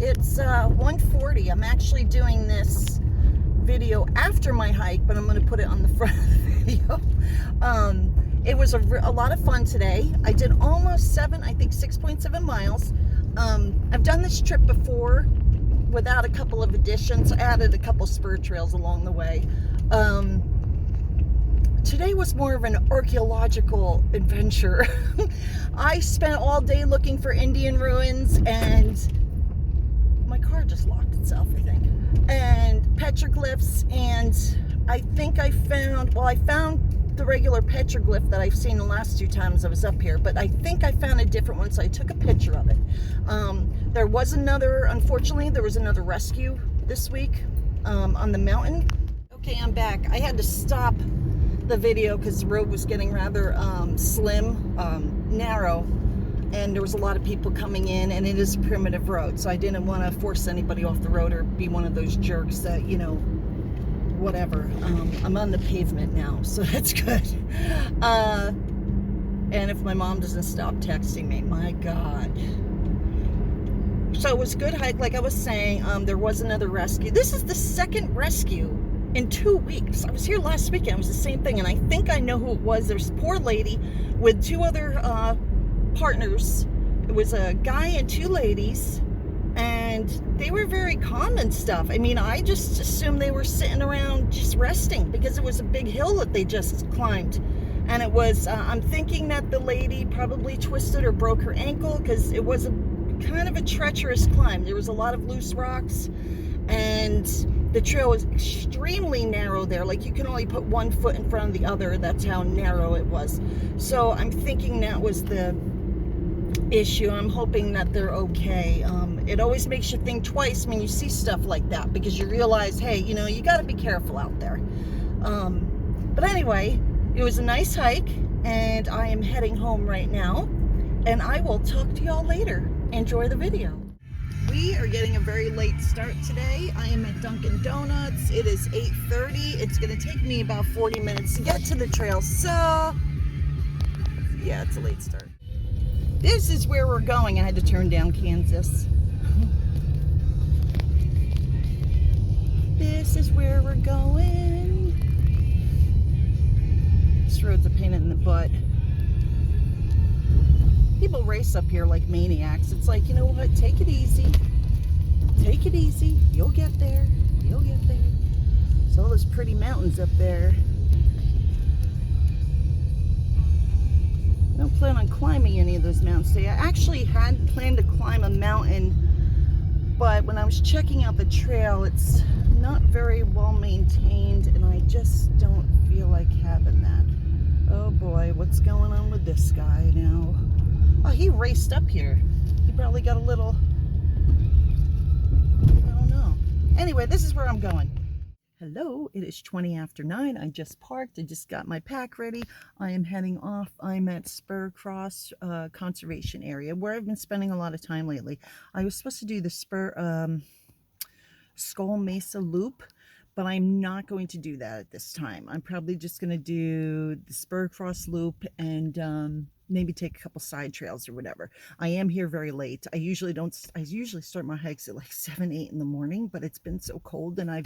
It's 1:40. I'm actually doing this video after my hike, but I'm going to put it on the front of the video. It was a lot of fun today. I did almost 6.7 miles. I've done this trip before without a couple of additions. I added a couple spur trails along the way. Today was more of an archaeological adventure. I spent all day looking for Indian ruins, and my car just locked itself, I think, and petroglyphs, and I think I found the regular petroglyph that I've seen the last 2 times I was up here, but I think I found a different one, so I took a picture of it. Unfortunately, there was another rescue this week on the mountain. Okay, I'm back. I had to stop the video because the road was getting rather slim, narrow, and there was a lot of people coming in, and it is a primitive road, so I didn't want to force anybody off the road or be one of those jerks that, whatever. I'm on the pavement now, so that's good. And if my mom doesn't stop texting me, my God. So it was a good hike, like I was saying. There was another rescue. This is the second rescue in 2 weeks. I was here last weekend. It was the same thing, and I think I know who it was. There's a poor lady with 2 other partners. It was a guy and 2 ladies, and they were very calm and stuff. I mean, I just assumed they were sitting around just resting because it was a big hill that they just climbed. And it was, I'm thinking that the lady probably twisted or broke her ankle because it was a kind of a treacherous climb. There was a lot of loose rocks, and the trail was extremely narrow there. Like, you can only put 1 foot in front of the other. That's how narrow it was. So I'm thinking that was the issue. I'm hoping that they're okay. It always makes you think twice when you see stuff like that, because you realize, hey, you got to be careful out there. But anyway, it was a nice hike, and I am heading home right now, and I will talk to y'all later. Enjoy the video. We are getting a very late start today. I am at Dunkin' Donuts. It is 8:30. It's going to take me about 40 minutes to get to the trail, so yeah, it's a late start. This is where we're going. I had to turn down Kansas. This is where we're going. This road's a pain in the butt. People race up here like maniacs. It's like, you know what? Take it easy. Take it easy. You'll get there. You'll get there. There's all those pretty mountains up there. I don't plan on climbing any of those mountains today. I actually had planned to climb a mountain, but when I was checking out the trail, it's not very well maintained, and I just don't feel like having that. Oh boy, what's going on with this guy now? Oh, he raced up here. He probably got a little, I don't know. Anyway, this is where I'm going. Hello, it is 20 after 9. I just parked. I just got my pack ready. I am heading off. I'm at Spur Conservation Area, where I've been spending a lot of time lately. I was supposed to do the Spur Skull Mesa Loop, but I'm not going to do that at this time. I'm probably just going to do the Spur Cross Loop and maybe take a couple side trails or whatever. I am here very late. I usually start my hikes at like 7, 8 in the morning, but it's been so cold, and I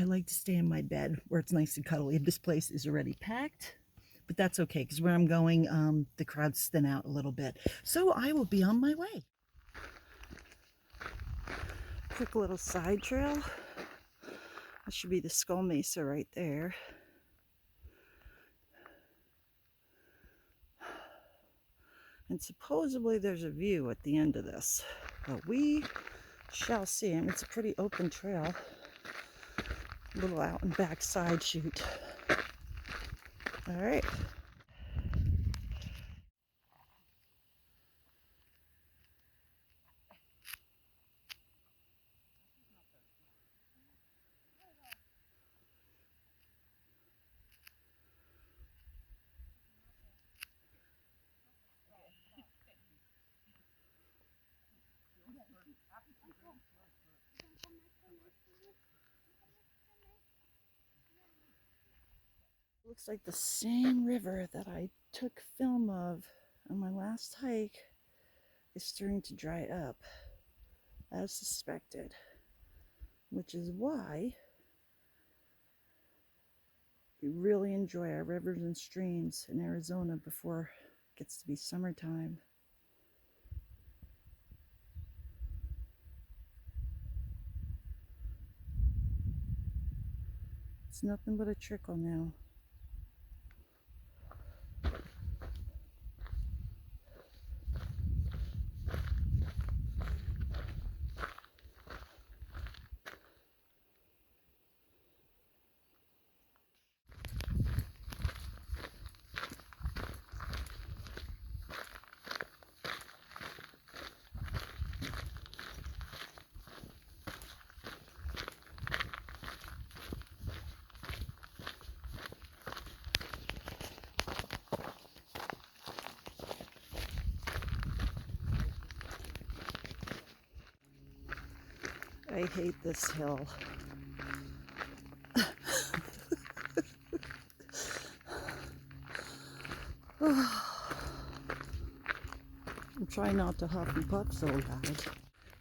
like to stay in my bed where it's nice and cuddly. This place is already packed, but that's okay, because where I'm going, the crowds thin out a little bit. So I will be on my way. Quick little side trail. That should be the Skull Mesa right there. And supposedly there's a view at the end of this, but we shall see. And it's a pretty open trail. Little out and back side shoot. All right. Looks like the same river that I took film of on my last hike is starting to dry up. as suspected, which is why we really enjoy our rivers and streams in Arizona before it gets to be summertime. It's nothing but a trickle now. I hate this hill. I'm trying not to huff and puff so bad.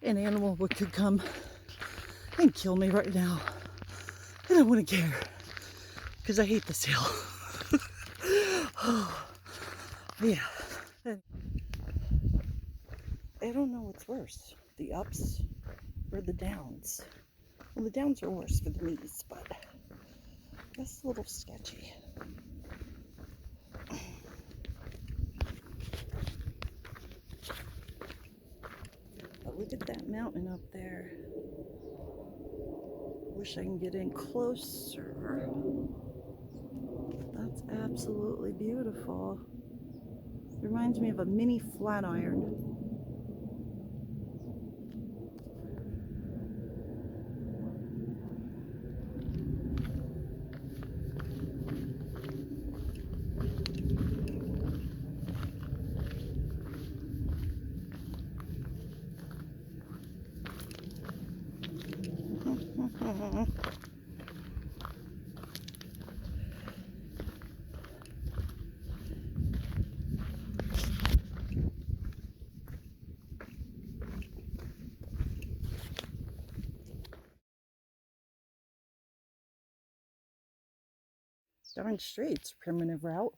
An animal could come and kill me right now. And I wouldn't care. Because I hate this hill. Yeah. I don't know what's worse. The ups or the downs. Well, the downs are worse for the knees, but that's a little sketchy. But look at that mountain up there. Wish I can get in closer. That's absolutely beautiful. It reminds me of a mini Flatiron. Darn straight, it's a primitive route.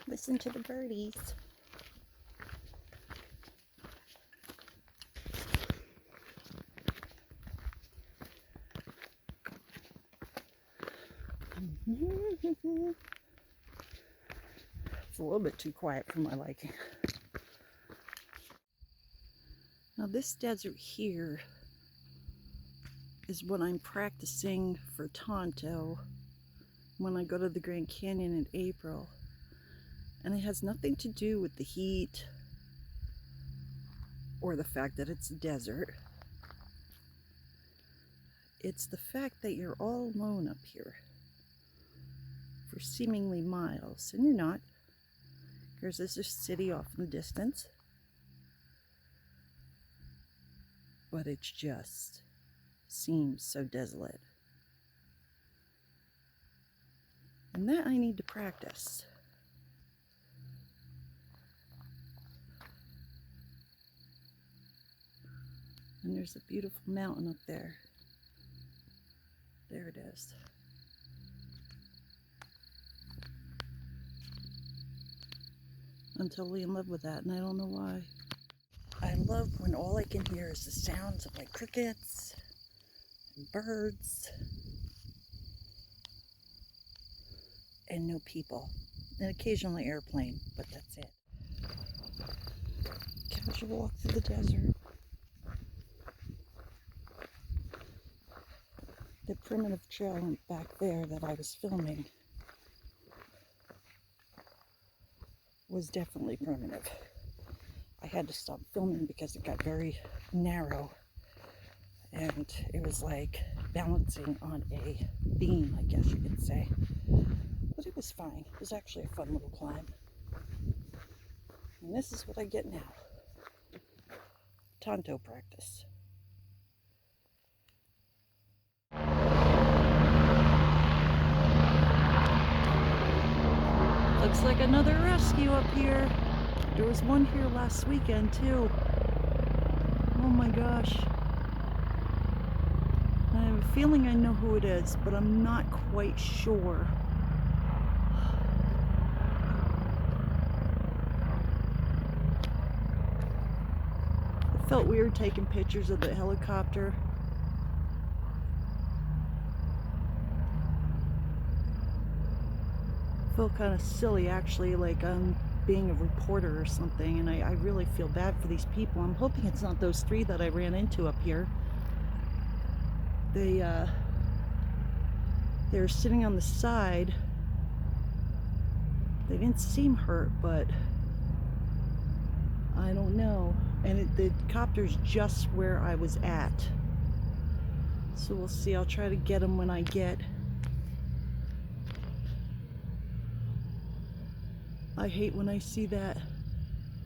Listen to the birdies. It's a little bit too quiet for my liking. Now this desert here is what I'm practicing for Tonto when I go to the Grand Canyon in April. And it has nothing to do with the heat or the fact that it's a desert. It's the fact that you're all alone up here for seemingly miles, and you're not. There's this city off in the distance, but it just seems so desolate. And that I need to practice. And there's a beautiful mountain up there. There it is. I'm totally in love with that, and I don't know why. I love when all I can hear is the sounds of like crickets and birds and no people. And occasionally airplane, but that's it. Casual walk through the desert. The primitive trail back there that I was filming was definitely primitive. I had to stop filming because it got very narrow, and it was like balancing on a beam, I guess you could say. But it was fine. It was actually a fun little climb. And this is what I get now. Tonto practice. Looks like another rescue up here. There was one here last weekend too. Oh my gosh. I have a feeling I know who it is, but I'm not quite sure. It felt weird taking pictures of the helicopter. I feel kind of silly actually, like I'm being a reporter or something, and I really feel bad for these people. I'm hoping it's not those three that I ran into up here. They're sitting on the side. They didn't seem hurt, but I don't know. And the copter's just where I was at. So we'll see. I'll try to get them when I get. I hate when I see that.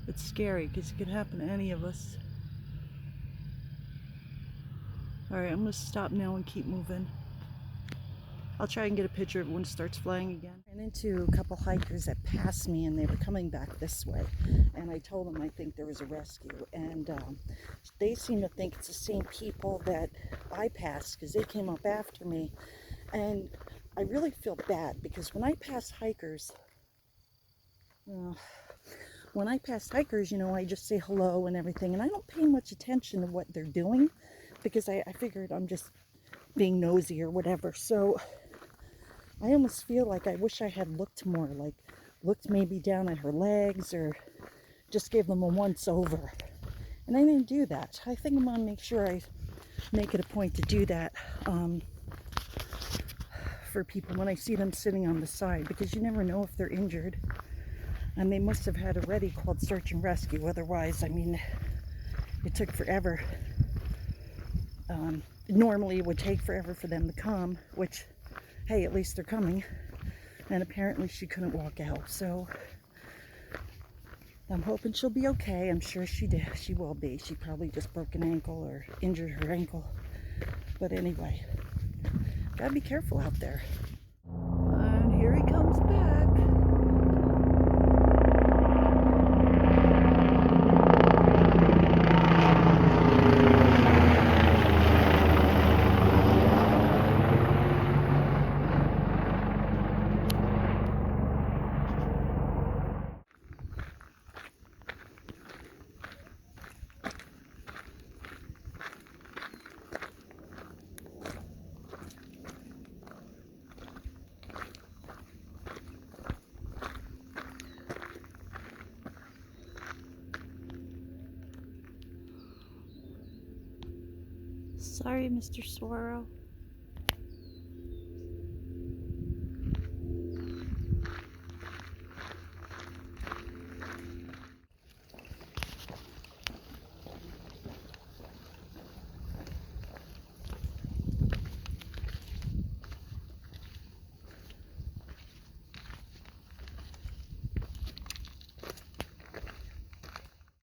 It's scary because it could happen to any of us. Alright, I'm going to stop now and keep moving. I'll try and get a picture of it when it starts flying again. I ran into a couple hikers that passed me and they were coming back this way. And I told them I think there was a rescue. And they seem to think it's the same people that I passed because they came up after me. And I really feel bad because when I pass hikers, you know, I just say hello and everything. And I don't pay much attention to what they're doing because I figured I'm just being nosy or whatever. So I almost feel like I wish I had looked more, like looked maybe down at her legs or just gave them a once over. And I didn't do that. I think I'm going to make sure I make it a point to do that for people when I see them sitting on the side, because you never know if they're injured. And they must have had a ready called search and rescue. Otherwise, I mean, it took forever. Normally it would take forever for them to come, which, hey, at least they're coming. And apparently she couldn't walk out, so I'm hoping she'll be okay. I'm sure she will be. She probably just broke an ankle or injured her ankle. But anyway, gotta be careful out there. And here he comes back. Sorry, Mr. Swirl.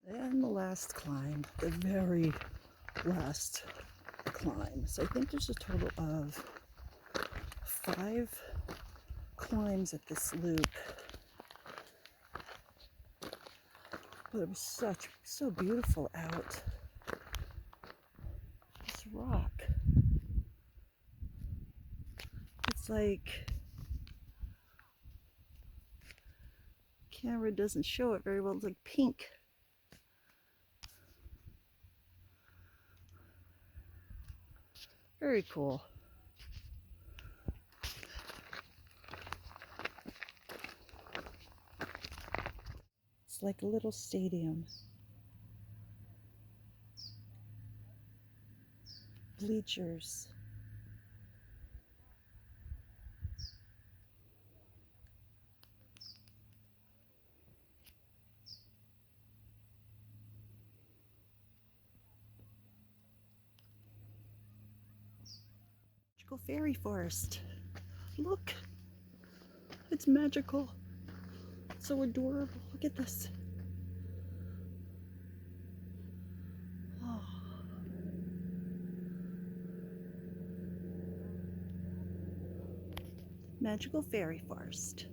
And the last climb, the very last climb. So I think there's a total of 5 climbs at this loop. But it was so beautiful out. This rock. It's like, camera doesn't show it very well. It's like pink. Very cool. It's like a little stadium. Bleachers. magical fairy forest. Look, it's magical. It's so adorable. Look at this. Oh. Magical fairy forest.